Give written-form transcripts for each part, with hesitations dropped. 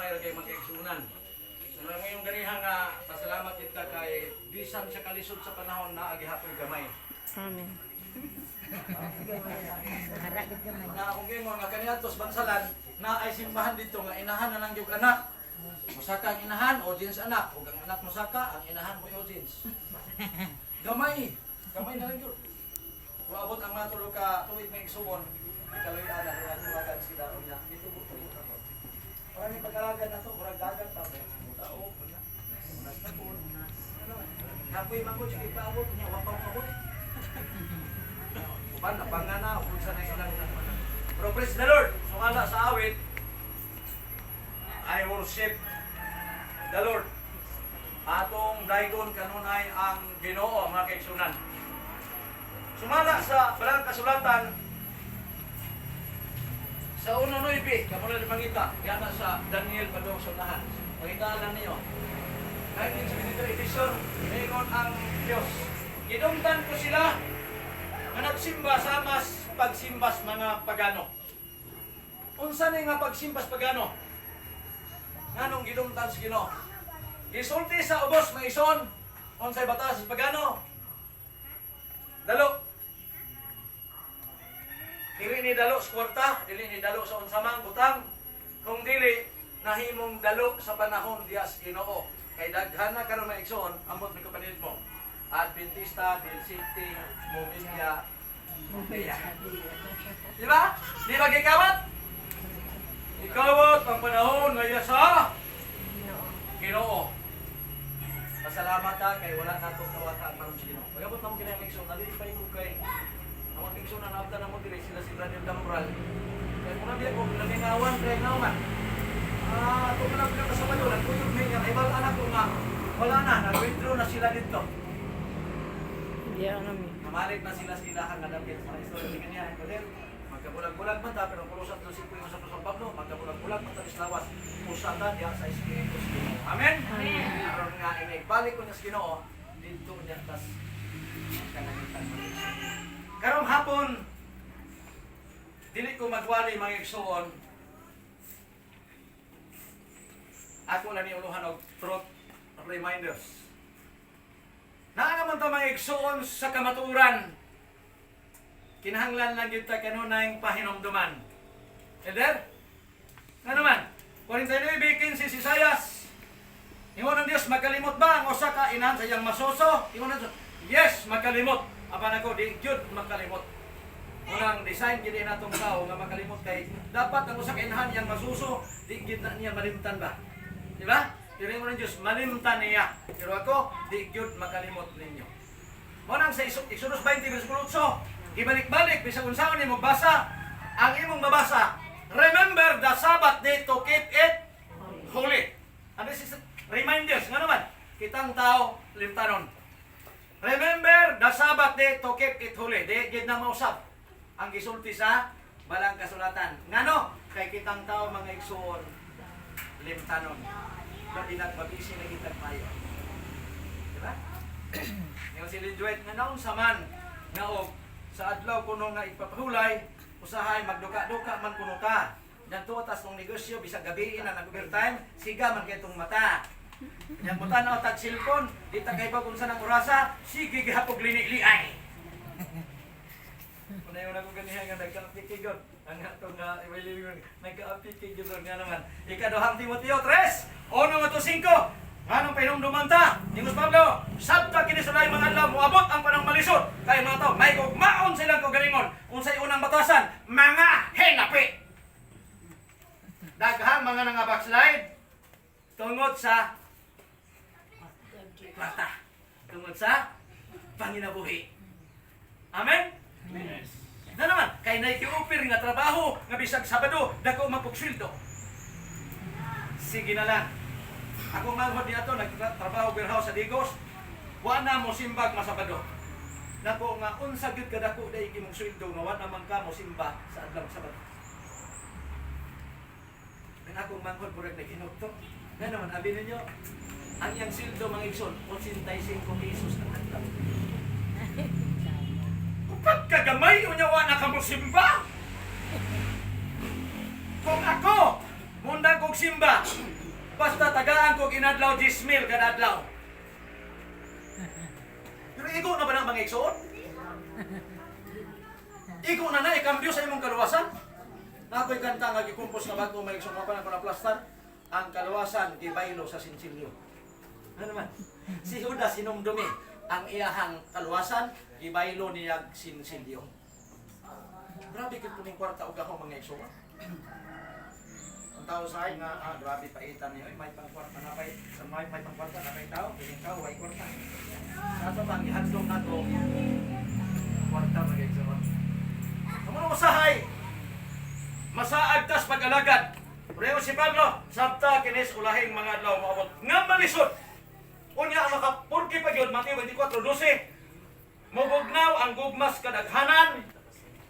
gamay ra kay magkaigsunan. Sa ngayong ganiha nga pasalamat kita kay bisan sa kalisod sa panahon na agihapon gamay. Amen. Na kung gingon nga kaniadtos bansalan na ay simbahan dito nga inahan na lang yung anak. Musaka ang inahan, audience anak. Ug ang anak musaka, ang inahan mo audience. Gamay. Gamay na lang yun. Kung abot ang mga tulog ka tuwid may igsuon, ikaloy na lang ang tuwagan sila niya. Dito buto ako. Maraming pag-alagan na to, murag dagat pa mo. Tao, wala. Unas na po. Ano? Kapoy mangko sige paabot niya, wapaw abot. Uban na pangana, kung sa na ilang na. Pero praise the Lord. Sumala sa awit, I worship the Lord. Atong daygon kanunay ang Ginoo mga kaigsunan. Sumala sa Balang Kasulatan sa 1:9, kamo na mangita, yana sa Daniel padung sunahan. Pangitalan niyo. 1973 edition, ingon ang Dios. Gidumtan ko sila nga nagsimba sa mas pagsimbas mga pagano. Unsa ni nga pagsimbas pagano? Nganong gidumtan sa Ginoo? Gisulti sa ubos nga ison, unsay batas pagano? Dalo. Dili ni dalo sa kwarta, dili ni dalo sa unsamang butang, kung dili nahimong dalo sa panahon diya sa Ginoo. Kay daghan na karon maigsoon, ambot ni kapanid mo. Adventista, Del City, Momilia, Momilia. Di ba? Di ba gikawat? Ikawat ang panahon nga sa Ginoo. Pasalamat ka kay wala nato kawata ang karon sa Ginoo. Pagabot na mo kini ang igsoon, dali pa ko kay ang igsoon na nabta na mo diri sila del Damral. Kaya kung nabiya ko namingawan kay nauman. Kung manapila ka sa Mayo, nagkuyog niya, ay bala anak ko nga, wala na, nag-withdraw na sila dito. Hindi ako namin. Namalit na sila sa ilahan nga dapit. Mga istorya ni ganyan, kadir, magkabulag-bulag man ta, pero kulusat doon si Puyo sa Pusang Pablo, magkabulag-bulag man ta islawas, pusatan diya sa Espiritu sa Ginoo. Amen? Amen. Aron nga, balik ko niya sa Ginoo, dito niya, tas kananitan mo. Karong hapon, dili ko magwali mga igsoon, ako na niuluhan og truth reminders. Naa naman ta mga igsoon sa kamaturan. Kinahanglan lang kita kanunay pahinomduman. Eder? Nga naman, 49:15 si Isaias. Ingon ng Dios, makalimot ba ang usa ka inahan sa iyang masuso? Ingon ng Dios, yes, makalimot. Apan ako, di jud makalimot. Unang design gid natong tao nga makalimot kay dapat ang usa ka inahan iyang masuso, di gid na niya malimtan ba? Di ba? Pero mo ng Diyos, malimtan niya. Pero ako, di gyud makalimot ninyo. Munang sa Exodus 20, versikulo 8, ibalik-balik, bisag unsaon nimo magbasa, ang imong mabasa, remember the Sabbath day to keep it holy. And this is reminders, nga naman, kitang tao, limtanon. Remember the Sabbath day to keep it holy. Di gyud na mausap ang gisulti sa Balang Kasulatan. Ngano? Kay kitang tao mga igsoon, limtanon. Pati nagpabisi na kitag tayo. Diba? Yung si Linjuet nga naon saman nga og sa adlaw kuno nga ipapahulay, usahay magduka-duka man kuno ta. Dito atas ng negosyo bisag gabi na nag-overtime, siga man kay tong mata. Yang butan o tag cellphone, di ta kay bagong sa nang orasa, sige gihapog lini-liay. Kuna yung naguganihan nga nagka-apikigod. Ang atong nagka-apikigod nga naman. Ikaduhang Timoteo 3, 1-5. Anong pahinumduman ta? Ingos Pablo, sabta kini sa laing mga adlaw, moabot ang panang malisod. Kaya mga tao, may gugmaon silang kagalingon. Unsay unang batasan, mga henapi. Daghang mga nga backslide tungod sa plata. Tungod sa panginabuhi. Amen? Yes. Na naman, kay naikiupir nga trabaho, nga bisag Sabado, dako mapugsweldo. Sige na lang. Ako manghod niya ito, nagtrabaho warehouse sa Digos, wala mo simbag masabado. Nako nga, unsa gyud kadako dahil imong sweldo, nga wala man ka mo simba sa adlaw Sabado. Ang akong manghod, purag nag-inukto. Na naman, abi ninyo, ang iyang sweldo mga igsoon, 85 pesos ng adlaw. Pagkagamay, unyawa na ka mo simba. Kung ako, munda kong simba, Saan ko ginadlaw 10,000 kada adlaw? Pero igo na ba ng mga igsoon? Igo na na ikambyo sa imong kaluwasan? Ako'y kanta nga gikumpos na bago may igsoon pa na panaplastar. Ang kaluwasan gibaylo sa sinsilyo. Ano man? Si Judas sinumdumi ang iyahang kaluwasan gibaylo niya sinsilyo. Grabe kid puning kwarta og ako mga igsoon. Ang tao sa ay nga, grabe paitan niyo. May pangkwarta na pa, may pangkwarta na pa tao, piling tao, ay kwarta. Sa bang ihandong na to, kwarta mag-examan. Kamu usahay, masaag tas pag-alagad. Pero si Pablo, sabta kinis ulahing mga adlaw maabot. Nga malisod! Unya ang makapurki pa yun, Mateo 24:12. Mubugnaw ang gugmas kadaghanan,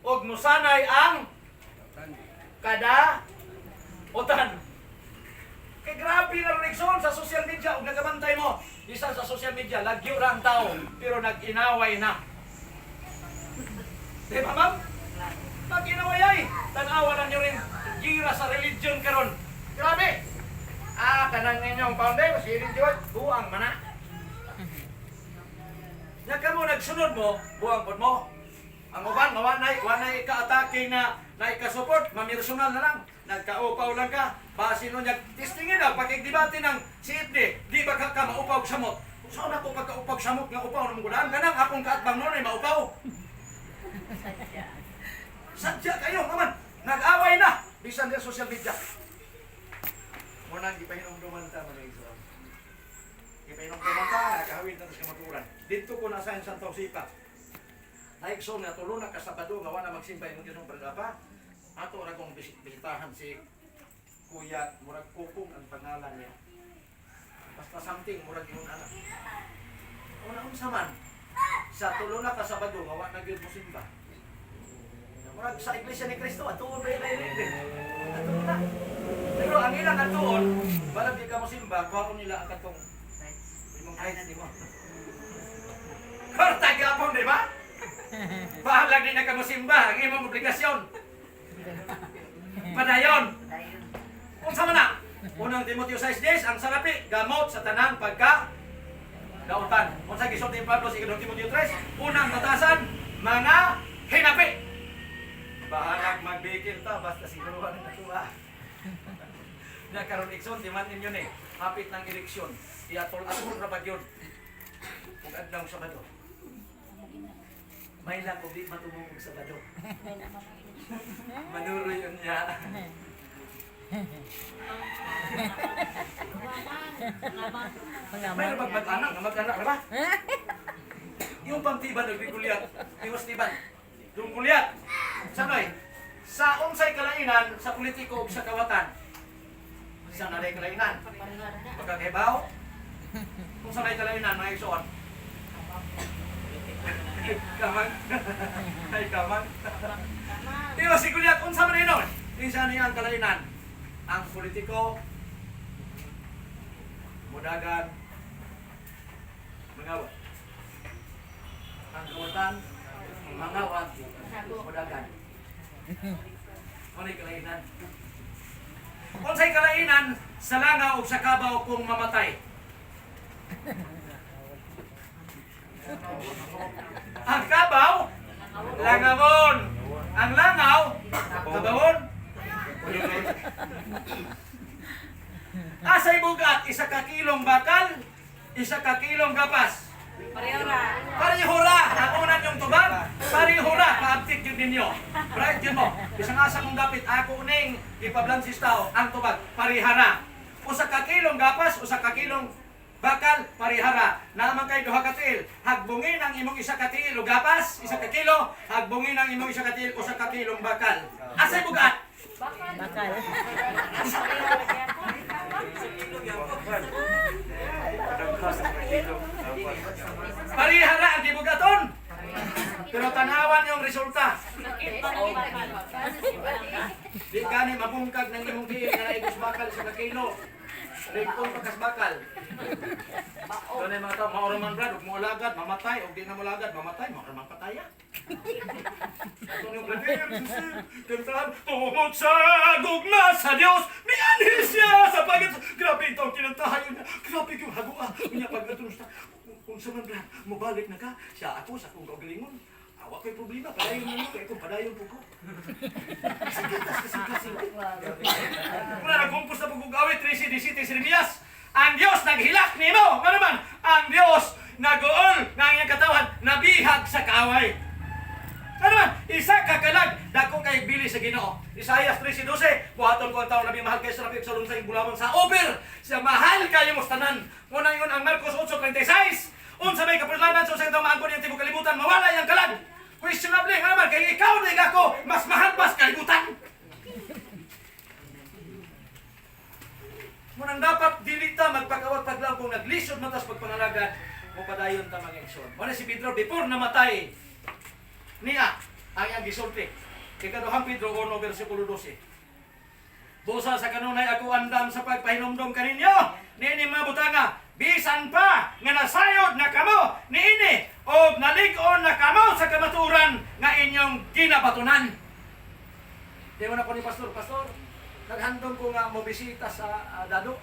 og musanay ang kada utan. Kay grabe na reaksyon sa social media ug nagabantay mo. Bisan sa social media, lagyo ra ang tao, pero nag-inaway na. Di ba, ma'am? Nag-inaway ay. Tanawa na nyo rin gira sa religion karon. Grabe! Kanang inyong founder, si religion, buang man na. Nga mo nagsunod mo, buang pod mo. Ang uban, wanay ka-atake na ikasupport, mamirsunal na lang. Nagkaupaw lang ka, basin nun niya, testingin na, pakigdibati ng CFD, di ba ka maupaw samot? Saan ako pagkaupaw samot nga upaw ng gulaan? Kanang akong kaatbang nun ay maupaw. Sadya kayo, naman, nag-away na, bisan sa social media. Muna, ipahinong-duman ta, mga Israel. Ipahinong-duman ta, nakahawin na sa kamaturan. Dito ko nasa yung Santaw Sipa. Naikso nga tulo na kasabado nga wala magsimbay ng Ginong Bragapa. Ato ra kong bisitahan si Kuya murag Kukong ang pangalan niya. Basta something murag yung anak. Una-unsa man sa tulo na kasabado nga wala gyud mo simba. Murag sa Iglesia ni Cristo atuon ba ilay din. Atuon na. Pero ang ilang atuon, balag di ka mo simba, kuhaon nila ang katong imong kahit di mo. Korta gyapon, di ba? Bahalag din na ka mo simba, ang imong obligasyon. Padayon. Unsa man na? Unang Timoteo 6:10, ang salapi gamot sa tanang pagka dautan. Unsa gisulti ni Pablo sa Timoteo 3, unang batasan mga hinapi. Bahalag magbikil ta basta siguruhan na tuwa. Na karon ikson timan ninyo ni, hapit ng eleksyon. Iatol-atol ra bagyod. Ug adlaw Sabado. May lang kung di matumungog sa Sabado. Manuro yun niya. May mag-anak na ba? Yung pang-tiban, nagpikuliat. Tingos tiban. Yung kuliat. Sanoy, sa unsay kalainan, sa politiko o sa kawatan, sa naray kalainan. Pagkakaibaw, kung sa may kalainan, may isuon. Kamang. Ay, kamang. Di ba si kuliat, unsa man inon? Minsan niya ang kalainan. Ang politiko, mudagan, mangawat. Ang kawatan, mangawat, mudagan. Ano yung kalainan? Unsay kalainan sa langaw o sa kabaw kung mamatay? Ang kabaw, langawon. Ang langaw, kabawon. Asay bugat, 1 ka kilong bakal, 1 ka kilong gapas. Parihura. Ang unan yung tubag, parihura. Paabtik yun ninyo. Right yun mo. Isang asa mong dapit, ako uning ipablansis tao, ang tubag, parihara. 1 ka kilong gapas, 1 ka kilong bakal, parihara. Naman kay duha ka tiil. Hagbungin ang imong 1 ka tiil o gapas, 1 ka kilo. Hagbungin ang imong 1 ka tiil, 1 ka kilong bakal. Asay bugat? Bakal. Parihara ang gibugaton. Pero tanawan yung resulta. Di gani mabungkag ng imong tiil na naibos bakal 1 ka kilo. Ripon pagkas bakal. Doon ay mga tao, mauraman brad, huwag mo ulagad, mamatay, huwag di na mo ulagad, mamatay, mauraman pataya. Ito yung brother, kantahan, tumot sa gugma sa Diyos, may anhel siya sa pagkat. Grabe ito ang kinantahan yun. Grabe yung hagua. Kanya pagkatunos na, kung sa man brad, mabalik na ka, siya ako sa kong gagalingon. Awa ko'y problema, padayon mo mo, kaya kung padayon po ko. Sige, kasi. Muna nagkumpos na pagkugawit, 3 Jeremias. Ang Diyos naghilak nimo. Ano man? Ang Diyos naguol ng iyang katawan, nabihag sa kaaway. Ano man? Isa kakalag, dako kay bili sa Ginoo. Isaias 3:12, buhaton ko ang taon labing mahal kay sa lapik sa lunsay bulawang sa over. Siya mahal kayo mo tanan. Muna yun ang Marcos 8:36. Unsa may kapulanan sa usang taong maangkon yung tibok kalibutan, mawala yung kalag. Questionable, nga naman, kaya ikaw na ako, mas mahal pas kalibutan. Munang dapat dilita magpakawat paglaw kung naglisod mo tas pagpangalagad mo padayon ta mga aksyon. Muna si Pedro before namatay niya ang iyang gisulti. Ikaduhang Pedro 1 versikulo 12. Busa sa kanunay ako andam sa pagpahinomdom kaninyo niini mga butanga bisan pa nga nasayod na kamo niini o nalig-on na kamo sa kamaturan nga inyong kinabatunan. Di mo na ko ni Pastor, naghandom ko nga mo bisita sa Dado.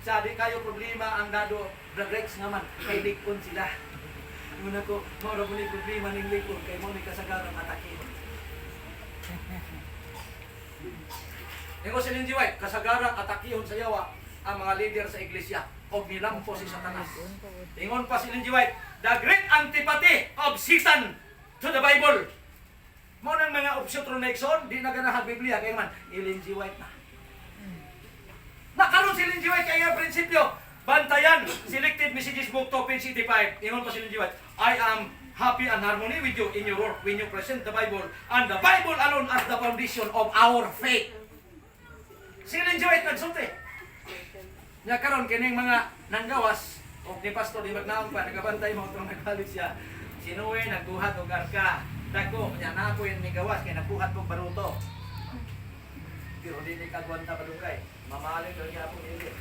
Sa di kayo problema ang Dado, Brad Rex naman, kay likon sila. Muna ko, maura mo ni problema ng likon, kay mo ni kasagarang atakin. Ego si Lindsay White, kasagarang atakihon sa yawa ang mga leader sa iglesia o nilampo si Satanas. Ingon pa si Lindsay White, the great antipathy of Satan to the Bible. Mo nang mga obsutronexon, di na ganahan Biblia, kaya man, Lindsay White na. Nakaroon si Lindsay White kaya prinsipyo, bantayan, selected messages book to page 85. Ingon pa si Lindsay White, I am happy and harmony with you in your work when you present the Bible and the Bible alone as the foundation of our faith. Si Lindsay White nagsulti. Nya karon kining mga nanggawas o ni pastor di magnaon pa nagabantay mo tong nagkalit siya. Sinuwe nagbuhat og arka. Dako nya na ko yung gawas kay nagbuhat og baruto. Pero di ni kagwanta padugay. Mamahalin daw niya ako nili.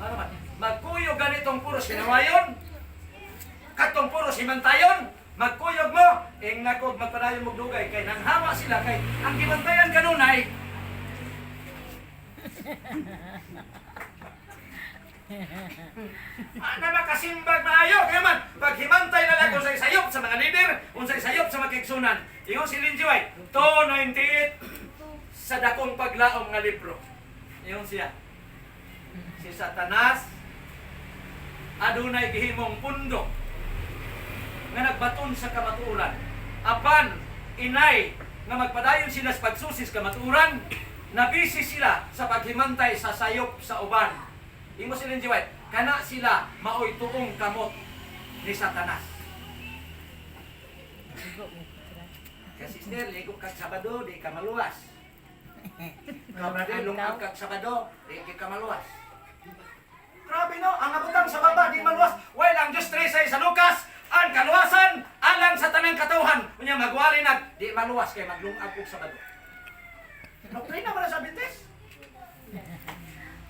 Ano man? Magkuyog ganitong puro sinawayon. Katong puro simantayon. Magkuyog mo, ing nakog magpadayon mo dugay kay nanghama sila kay ang gibantayan kanunay. Ano makasimbag maayo kaya man paghimantay na lang unsay sayop sa mga leader, unsay sayop sa mga kigsunan. Ingon si Lindsay White, 298 sa dakong paglaom nga libro. Ingon siya. Si Satanas adunay gihimong pundo nga nagbaton sa kamatuoran. Apan inay nga magpadayon sila sa pagsusis kamatuoran, nabisi sila sa paghimantay sa sayop sa uban. Ingon si Lindsay White, kana sila maoy tuong kamot ni Satanas. Kasi sister, ligo kag Sabado, di ka maluwas. Kabrade, lungag kag Sabado, di ka maluwas. Grabe no, ang abutang sa baba, di maluwas. Well, ang Diyos 3 sa Lucas, ang kaluwasan, alang sa tanang katawhan. Kunya magwali nag, di maluwas, kay maglungag kag Sabado. Doktrina ba na sa Adventist?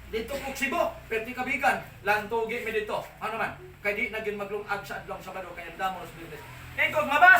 Dito kong Cebu, perti kabigan, lantugi mi dito. Ano man, kay di na gyud maglungag sa adlong Sabado, kay ang damo sa Adventist. Kaya kung mabasa